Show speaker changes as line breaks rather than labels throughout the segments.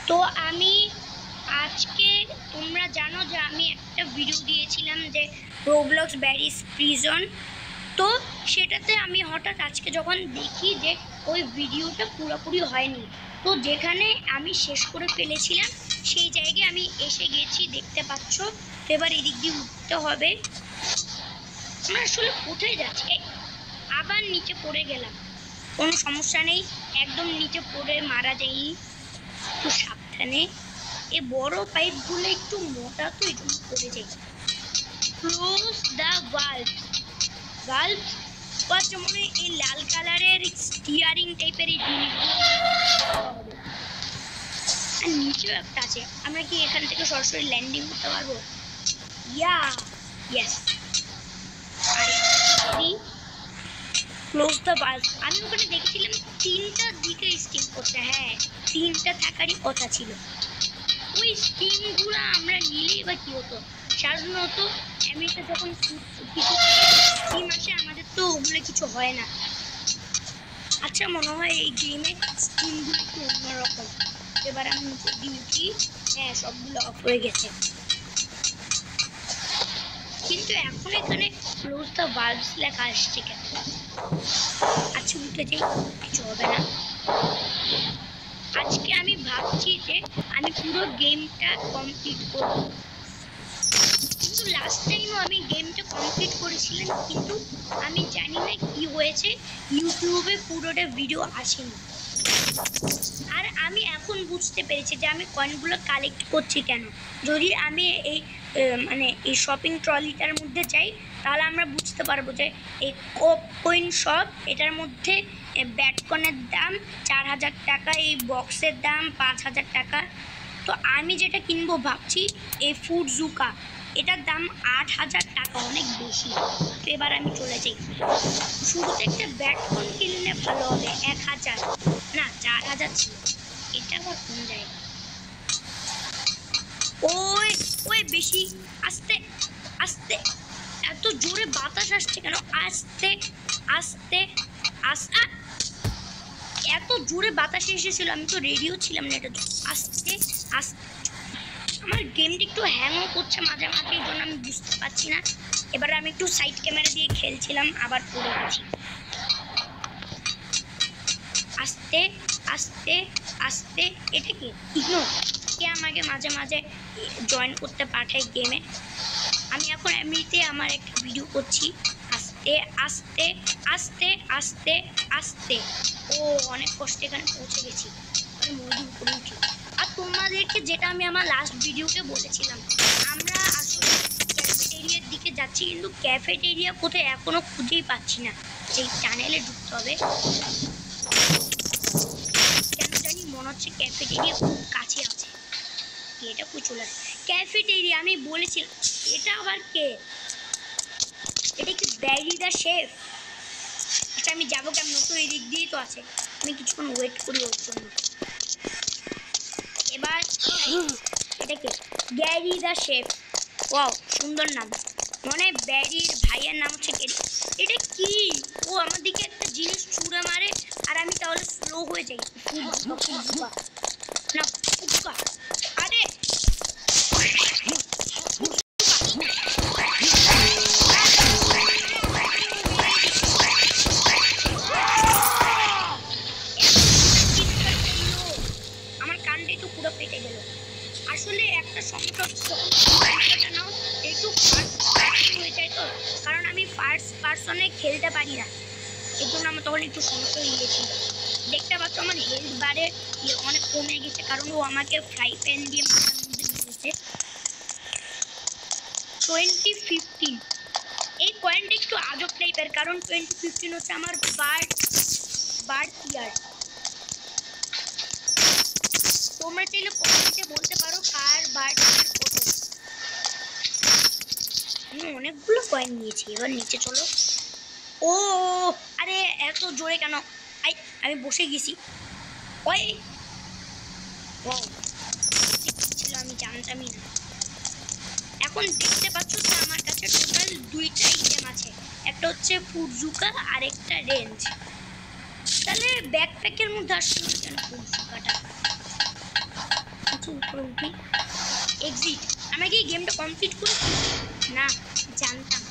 তো আমি আজকে তোমরা জানো যে আমি একটা ভিডিও দিয়েছিলাম যে রোবলক্স ব্যারিজ প্রিজন। তো সেটাতে আমি হঠাৎ আজকে যখন দেখি যে ওই ভিডিওটা পুরোপুরি হয়নি, তো যেখানে আমি শেষ করে ফেলেছিলাম সেই জায়গায় আমি এসে গেছি, দেখতে পাচ্ছ। তো এবার এদিক দিয়ে উঠতে হবে। আমরা আসলে কোথায় যাচ্ছি? আবার নিচে পড়ে গেলাম, কোনো সমস্যা নেই, একদম নিচে পড়ে মারা যাইনি, একটু সাবধানে। এই বড় পাইপগুলো একটু মোটা, তো এই জন্য পড়ে যাই। Close the valve. ভালভ আচ্ছা, মনে হয় এই লাল কালারের স্টিয়ারিং টাইপের এই জিনিসগুলো। আর নিচেও একটা আছে, আমরা কি এখান থেকে সরাসরি ল্যান্ডিং করতে পারবো? ইয়েস। আর ক্লোজ দ্য ভালভ, আমি ওখানে দেখছিলাম 3টা দিকে স্টিম করতে। হ্যাঁ, 3টা থাকারই কথা ছিল। ওই স্টিমগুলো আমরা নিলেই বা কি হতো? সাধারণত আমেরিকা যখন কিছু স্টিম আসে, আমাদের তো ওগুলো কিছু হয় না। আচ্ছা, মনে হয় এই গেমে স্টিমগুলো একটু অন্যরকম। এবার আমি নিচে দিয়ে উঠি। হ্যাঁ, সবগুলো অফ হয়ে গেছে, কিন্তু এখন এখানে ক্লোজ দ্য ভালভস লেখা আসছে কেন? আচ্ছা, উঠে যাই, কিছু হবে না। আজকে আমি ভাবছি যে আমি পুরো গেমটা কমপ্লিট করব, কিন্তু লাস্ট টাইমও আমি গেমটা কমপ্লিট করেছিলাম, কিন্তু আমি জানি না কি হয়েছে, ইউটিউবে পুরোটা ভিডিও আসেনি। আর আমি এখন বুঝতে পেরেছি যে আমি কয়েনগুলো কালেক্ট করছি কেন। যদি আমি এই মানে এই শপিং ট্রলিটার মধ্যে যাই, তাহলে আমরা বুঝতে পারবো যে এই কয়েন শপ, এটার মধ্যে ব্যাট কয়েনের দাম 4000 টাকা, এই বক্সের দাম 5000 টাকা। তো আমি যেটা কিনবো ভাবছি এই ফুডজুকা, এটার দাম 8000 টাকা, অনেক বেশি। তো এবার আমি চলে যাই। শুরুতে একটা ব্যাট কয়েন কিনলে ভালো হবে, 1000 না 4000 ছিল। এটা আবার কোন জায়গা? ওই ওই বেশি আস্তে আস্তে, এত জোরে বাতাস আসছে কেন? আস্তে আস্তে আস্তে, এত জোরে বাতাস এসেছিল, আমি তো রেডিও ছিলাম না। এটা আস্তে আস্তে। আমার গেমটা একটু হ্যাংও করছে মাঝে মাঝে, এই জন্য আমি বুঝতে পারছি না। এবার আমি একটু সাইড ক্যামেরা দিয়ে খেলছিলাম, আবার পড়ে গেছি। আস্তে আস্তে আস্তে। এটা কি ইগনো? কে আমাকে মাঝে মাঝে জয়েন করতে পাঠায় গেমে? আমি এখন এমনিতে আমার একটা ভিডিও করছি। আস্তে আস্তে আস্তে আস্তে আস্তে। ও, অনেক কষ্টে এখানে পৌঁছে গেছি। আমি মন্দির উপরে উঠি। আর তোমাদেরকে যেটা আমি আমার লাস্ট ভিডিওতে বলেছিলাম, আমরা আসলে ক্যাফেটেরিয়ার দিকে যাচ্ছি, কিন্তু ক্যাফেটেরিয়া কোথায় এখনো খুঁজেই পাচ্ছি না। সেই টানেলে ঢুকতে হবে। কেন জানি মনে হচ্ছে ক্যাফেটেরিয়া খুব কাছে আছে। এটা চলে ক্যাফেটেরিয়া, আমি বলেছিলাম। এটা আবার কে? এটা কি ব্যারি দ্য শেফ? আচ্ছা, আমি যাবো কেমন? তো এই দিক দিয়েই তো আছে। আমি কিছুক্ষণ ওয়েট করি ওর জন্য। এবার এটা কে? Gary the chef. ওয়াও, সুন্দর নাম। মনে হয় ব্যারির ভাইয়ের নাম হচ্ছে গ্যারি। এটা কি? ও আমার দিকে একটা জিনিস ছুঁড়ে মারে, আর আমি তাহলে স্লো হয়ে যাই। না, আরে আমার কানটাই তো পুরো পেটে গেল। আসলে একটা সমস্যা নাও একটু হয়ে যায়, তো কারণ আমি ফার্স্ট পার্সনে খেলতে পারি না, এর জন্য আমার তখন একটু সমস্যা হয়ে গেছিল। দেখতে পাচ্ছ আমার হেলথ বারে অনেক কমে গেছে, কারণ ও আমাকে ফ্রাই প্যান দিয়ে মাথার মধ্যে দিয়েছে। 2015 এই কয়েনটা একটু আজব টাইপের, কারণ 2015 হচ্ছে আমার বার্থ ইয়ার। তোমরা চাইলে কমেন্টে বলতে পারো কার বার্থ ইয়ার কত। আমি অনেকগুলো কয়েন নিয়েছি। এবার নিচে চলো। ও আরে, এত জোরে কেন? আমি বসে গেছি। ওই ছিল, আমি জানতামই না। এখন দেখতে পাচ্ছ যে আমার কাছে টোটাল 2টা আইটেম আছে, একটা হচ্ছে ফুডজুকা আর একটা রেঞ্জ। তাহলে ব্যাকপ্যাকের মধ্যে আসলে কেন ফুডজুকাটা? একটু উপরে উঠি। এক্সিট। আমরা কি গেমটা কমপ্লিট করেছি? না, জানতাম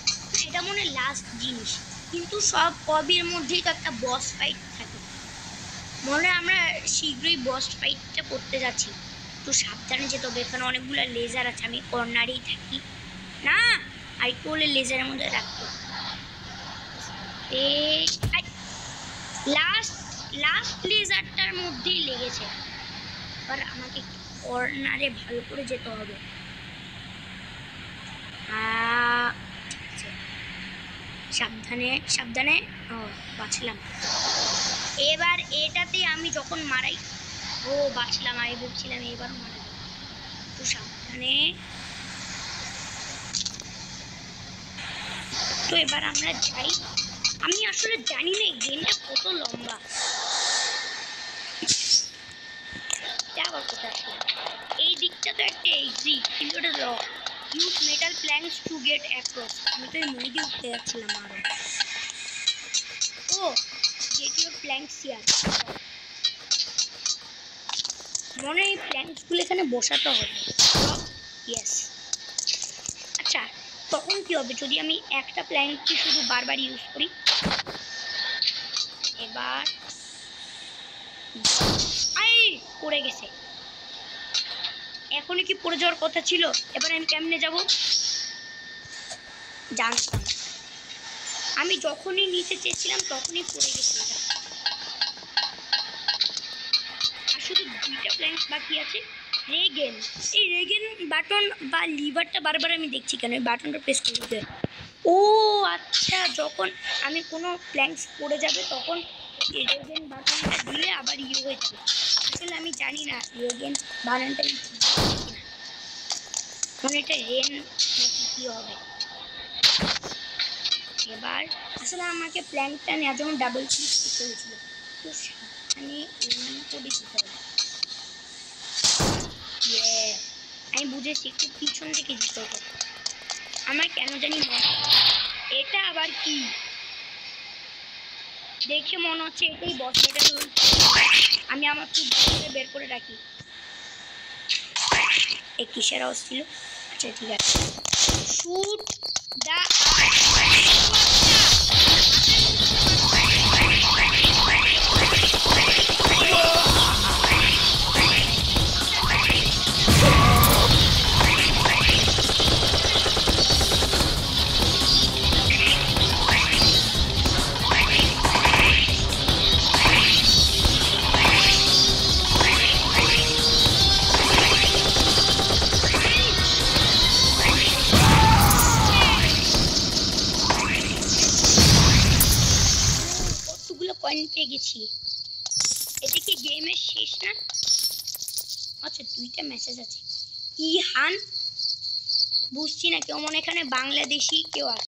এটা মনে লাস্ট জিনিস, কিন্তু সব কবির মধ্যেই তো একটা বস ফাইট থাকে। মনে আমরা শীঘ্রই বস ফাইটটা করতে যাচ্ছি। একটু সাবধানে যেতে হবে, এখানে অনেকগুলো লেজার আছে, আমি কর্নারেই থাকি। না, আর একটু হলে লেজারের মধ্যে রাখতো। লাস্ট লেজারটার মধ্যেই লেগেছে। এবার আমাকে কর্নারে ভালো করে যেতে হবে। সাবধানে সাবধানে। ও, বাঁচলাম। এবার এটাতে আমি যখন মারাই, ও বাঁচলাম, আমি বলছিলাম এবার মারা যাবে। একটু সাবধানে। তো এবার আমরা যাই। আমি আসলে জানি না গেমটা কত লম্বা। আবার কোথায় আসলাম? এই দিকটা তো একটা এক্সিট, কিন্তু ওটা lock. Use metal planks to get across. আমি তো এই মুড়ি উঠতে যাচ্ছিলাম আরো। ও, গেট ইউর প্ল্যাঙ্কস হিয়ার। মনে হয় এই প্ল্যাঙ্কসগুলো এখানে বসাতে হবে। ইয়েস। আচ্ছা, তখন কি হবে যদি আমি একটা প্ল্যাঙ্ককে শুধু বারবার ইউজ করি? এবার পড়ে গেছে। এখনই কি পড়ে যাওয়ার কথা ছিল? এবার আমি কেমনে যাব? জানতাম, আমি যখনই নিতে চেয়েছিলাম তখনই পড়ে গেছে এটা। আর শুধু দুইটা প্ল্যাঙ্ক বাকি আছে। রেগেন, এই রেগেন বাটন বা লিভারটা বারবার আমি দেখছি কেন? এই বাটনটা প্রেস করতে। ও আচ্ছা, যখন আমি কোনো প্ল্যাঙ্কস পড়ে যাবে তখন এই রেগেন বাটনটা দিলে আবার ইয়ে হয়ে যাবে। আসলে আমি জানি না রেগেন বাটনটা মানে এটা রেন নাকি কি হবে। এবার আসলে আমাকে প্ল্যাঙ্কটা নেওয়ার জন্য ডাবল ক্লিক করতে হয়েছিল, তো সাবধানে এমনি করে দিতে হবে। আমি বুঝেছি, একটু পিছন থেকে দিতে হবে। আমার কেন জানি এটা আবার কি দেখে মনে হচ্ছে এটাই বস ব্যাটল। আমি আমার ফুট বের করে রাখি। এই কিসের আওয়াজ ছিল? আচ্ছা ঠিক আছে, শুট দা পেয়ে গেছি। এটা কি গেমের শেষ না? আচ্ছা, দুইটা মেসেজ আছে। ইহান বুঝছি না, কেউ মনে এখানে বাংলাদেশি কেউ আছে।